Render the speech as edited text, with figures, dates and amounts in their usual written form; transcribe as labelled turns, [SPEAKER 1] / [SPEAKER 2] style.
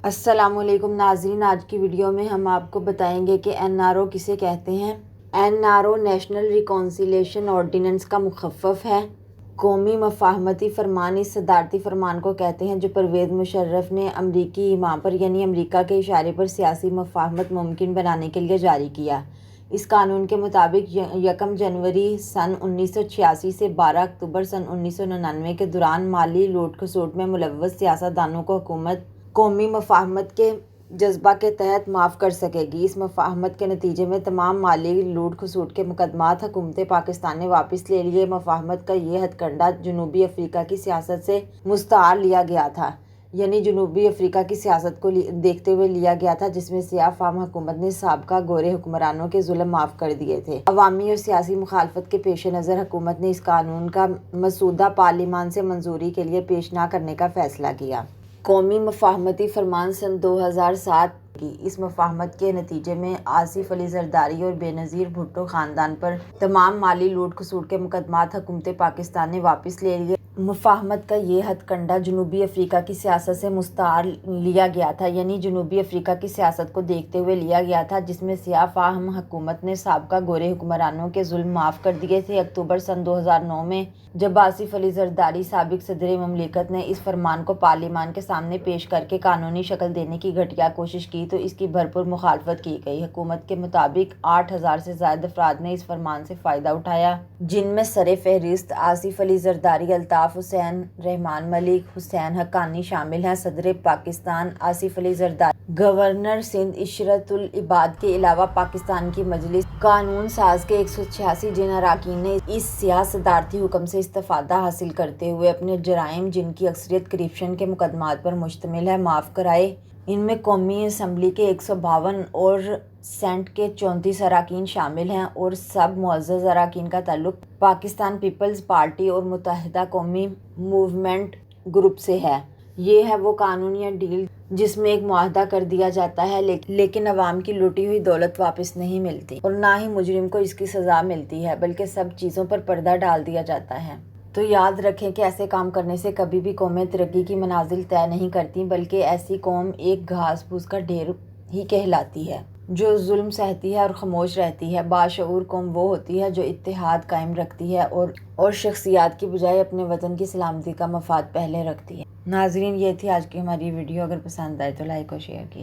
[SPEAKER 1] السلام علیکم ناظرین، آج کی ویڈیو میں ہم آپ کو بتائیں گے کہ NRO کسے کہتے ہیں۔ NRO نیشنل ریکانسیلیشن آرڈیننس کا مخفف ہے۔ قومی مفاہمتی فرمان اس صدارتی فرمان کو کہتے ہیں جو پرویز مشرف نے امریکی ایما پر یعنی امریکہ کے اشارے پر سیاسی مفاہمت ممکن بنانے کے لیے جاری کیا۔ اس قانون کے مطابق 1 جنوری سن 1986 سے 12 اکتوبر سن 1999 کے دوران مالی لوٹ کھسوٹ میں ملوث سیاست دانوں کو حکومت قومی مفاہمت کے جذبہ کے تحت معاف کر سکے گی۔ اس مفاہمت کے نتیجے میں تمام مالی لوٹ کھسوٹ کے مقدمات حکومت پاکستان نے واپس لے لیے۔ مفاہمت کا یہ ہتھ کنڈہ جنوبی افریقہ کی سیاست سے مستعار لیا گیا تھا، یعنی جنوبی افریقہ کی سیاست کو دیکھتے ہوئے لیا گیا تھا جس میں سیاہ فام حکومت نے سابقہ گورے حکمرانوں کے ظلم معاف کر دیے تھے۔ عوامی اور سیاسی مخالفت کے پیش نظر حکومت نے اس قانون کا مسودہ پارلیمان سے منظوری کے لیے پیش نہ کرنے کا فیصلہ کیا۔ قومی مفاہمتی فرمان سن 2007 کی اس مفاہمت کے نتیجے میں آصف علی زرداری اور بینظیر بھٹو خاندان پر تمام مالی لوٹ کھسوٹ کے مقدمات حکومت پاکستان نے واپس لے لیے۔ مفاہمت کا یہ ہتھ کنڈہ جنوبی افریقہ کی سیاست سے مستعار لیا گیا تھا، یعنی جنوبی افریقہ کی سیاست کو دیکھتے ہوئے لیا گیا تھا جس میں سیاہ فام حکومت نے سابقہ گورے حکمرانوں کے ظلم معاف کر دیے تھے۔ اکتوبر سن 2009 میں جب آصف علی زرداری سابق صدر مملکت نے اس فرمان کو پارلیمان کے سامنے پیش کر کے قانونی شکل دینے کی گھٹیا کوشش کی تو اس کی بھرپور مخالفت کی گئی۔ حکومت کے مطابق 8,000 سے زائد افراد نے اس فرمان سے فائدہ اٹھایا، جن میں سر فہرست آصف علی زرداری، الطاف حسین، رحمان ملک، حسین حقانی شامل ہیں۔ صدر پاکستان آصف علی زرداری، گورنر سندھ عشرت العباد کے علاوہ پاکستان کی مجلس قانون ساز کے 186 جن اراکین نے اس سیاہ صدارتی حکم سے استفادہ حاصل کرتے ہوئے اپنے جرائم، جن کی اکثریت کرپشن کے مقدمات پر مشتمل ہے، معاف کرائے۔ ان میں قومی اسمبلی کے 152 اور سینٹ کے 34 اراکین شامل ہیں اور سب معزز اراکین کا تعلق پاکستان پیپلز پارٹی اور متحدہ قومی موومنٹ گروپ سے ہے۔ یہ ہے وہ قانون یا ڈیل جس میں ایک معاہدہ کر دیا جاتا ہے لیکن عوام کی لوٹی ہوئی دولت واپس نہیں ملتی اور نہ ہی مجرم کو اس کی سزا ملتی ہے، بلکہ سب چیزوں پر پردہ ڈال دیا جاتا ہے۔ تو یاد رکھیں کہ ایسے کام کرنے سے کبھی بھی قومیں ترقی کی منازل طے نہیں کرتی، بلکہ ایسی قوم ایک گھاس پھوس کا ڈھیر ہی کہلاتی ہے جو ظلم سہتی ہے اور خاموش رہتی ہے۔ باشعور قوم وہ ہوتی ہے جو اتحاد قائم رکھتی ہے اور شخصیات کی بجائے اپنے وطن کی سلامتی کا مفاد پہلے رکھتی ہے۔ ناظرین، یہ تھی آج کی ہماری ویڈیو۔ اگر پسند آئے تو لائک اور شیئر کیجیے۔